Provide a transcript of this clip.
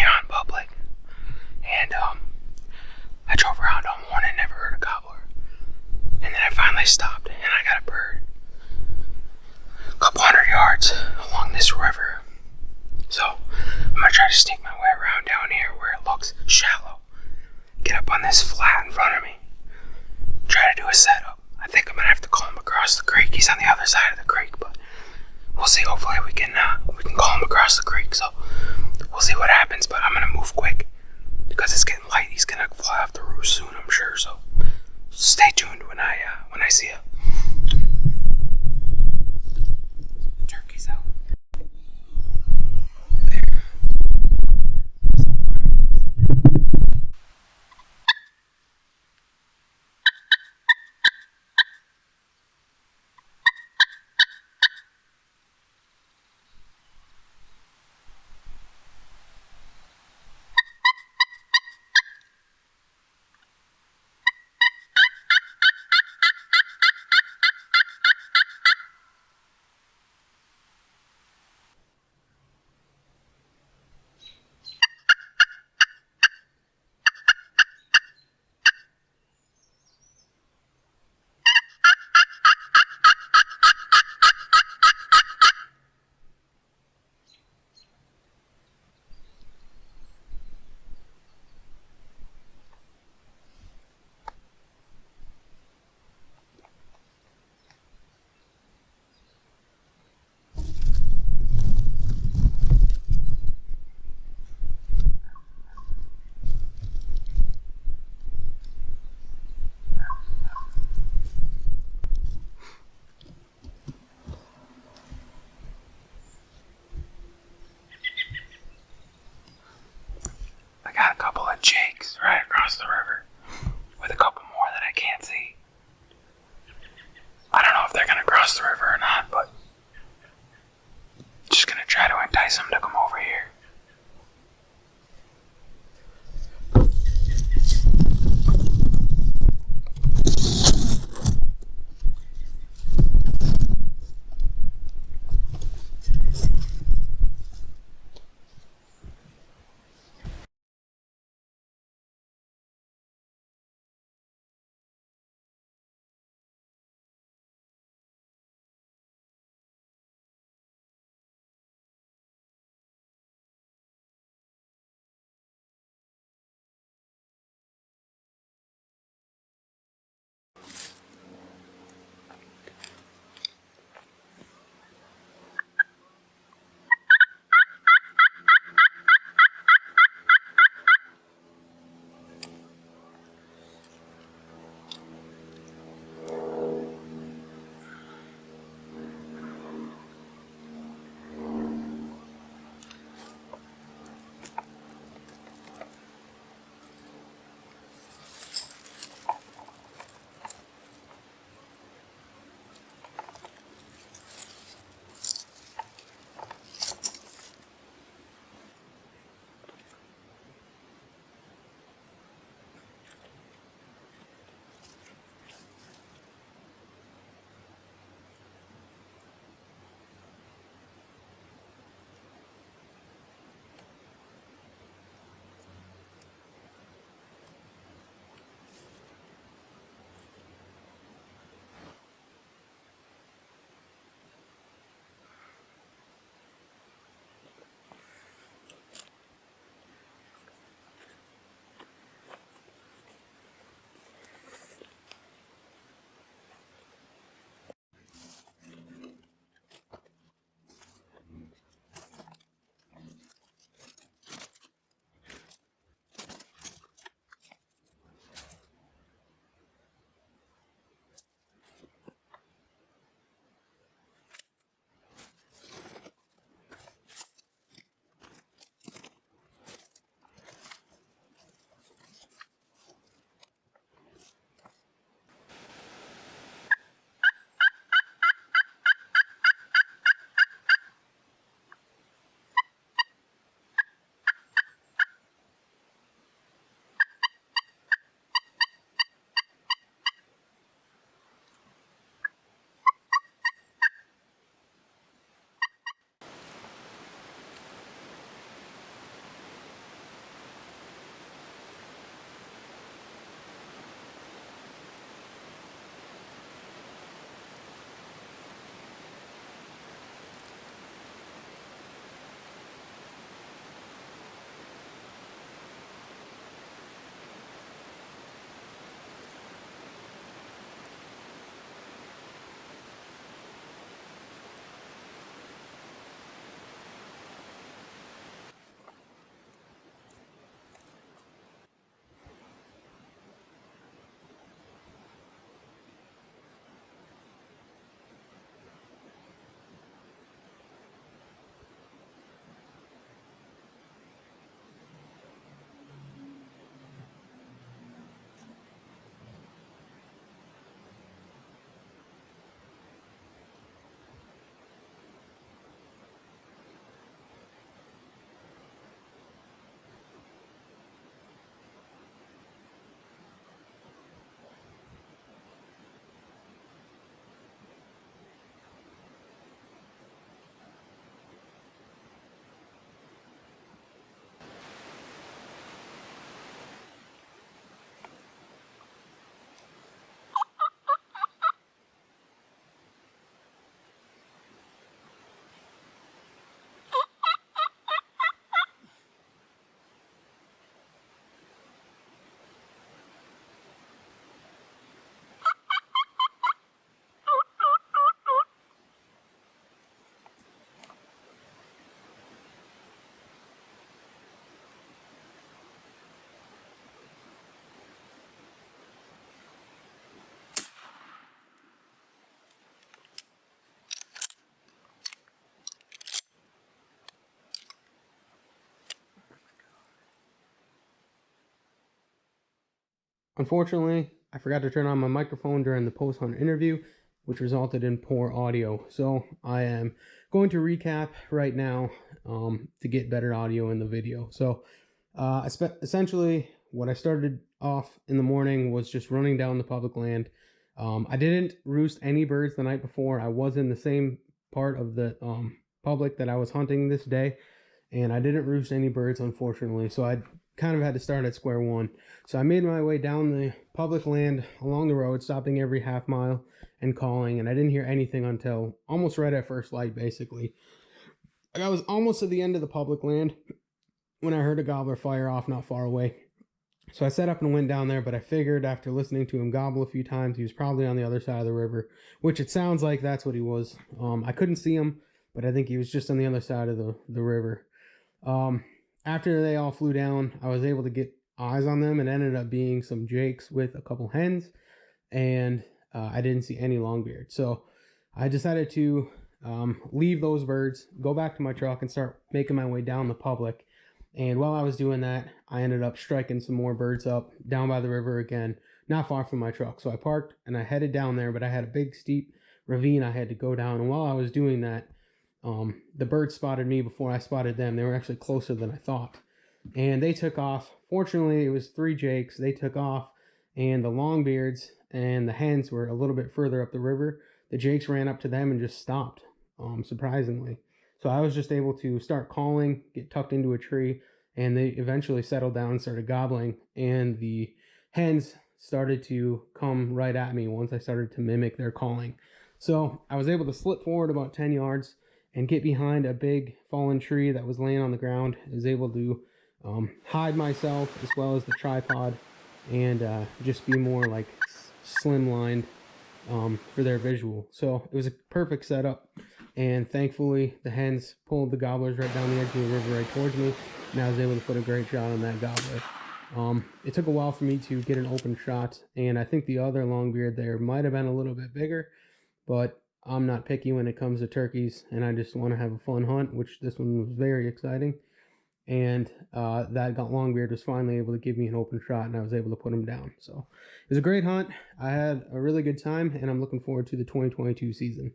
on public, and I drove around all morning, never heard a gobbler, and then I finally stopped, and I got a bird a couple 100 yards along this river. So I'm gonna try to sneak my way around down here where it looks shallow, get up on this flat in front of me, try to do a setup. I think I'm gonna have to call him across the creek. He's on the other side of the creek, but we'll see. Hopefully we can call him across the creek. So we'll see what happens. But I'm gonna move quick because it's getting light. He's gonna fly off the roost soon, I'm sure. So stay tuned when I see him. The turkey's out. Unfortunately, I forgot to turn on my microphone during the post-hunt interview, which resulted in poor audio. So I am going to recap right now to get better audio in the video. So essentially, what I started off in the morning was just running down the public land. I didn't roost any birds the night before. I was in the same part of the public that I was hunting this day, and I didn't roost any birds, unfortunately. So I kind of had to start at square one. So I made my way down the public land along the road, stopping every half mile and calling, and I didn't hear anything until almost right at first light, basically. I was almost at the end of the public land when I heard a gobbler fire off not far away. So I set up and went down there, but I figured after listening to him gobble a few times, he was probably on the other side of the river, which it sounds like that's what he was. I couldn't see him, but I think he was just on the other side of the river. After they all flew down, I was able to get eyes on them, and ended up being some jakes with a couple hens, and I didn't see any longbeards. So I decided to leave those birds, go back to my truck, and start making my way down the public. And while I was doing that, I ended up striking some more birds up down by the river again, not far from my truck. So I parked and I headed down there, but I had a big steep ravine I had to go down. And while I was doing that, the birds spotted me before I spotted them. They were actually closer than I thought. And they took off. Fortunately, it was 3 jakes. They took off, and the longbeards and the hens were a little bit further up the river. The jakes ran up to them and just stopped, surprisingly. So I was just able to start calling, get tucked into a tree, and they eventually settled down and started gobbling. And the hens started to come right at me once I started to mimic their calling. So I was able to slip forward about 10 yards and get behind a big fallen tree that was laying on the ground. I was able to hide myself as well as the tripod, and just be more like slimlined for their visual. So it was a perfect setup, and thankfully the hens pulled the gobblers right down the edge of the river right towards me, and I was able to put a great shot on that gobbler. It took a while for me to get an open shot, and I think the other longbeard there might have been a little bit bigger, but I'm not picky when it comes to turkeys, and I just want to have a fun hunt, which this one was very exciting. And that longbeard was finally able to give me an open shot, and I was able to put him down. So it was a great hunt. I had a really good time, and I'm looking forward to the 2022 season.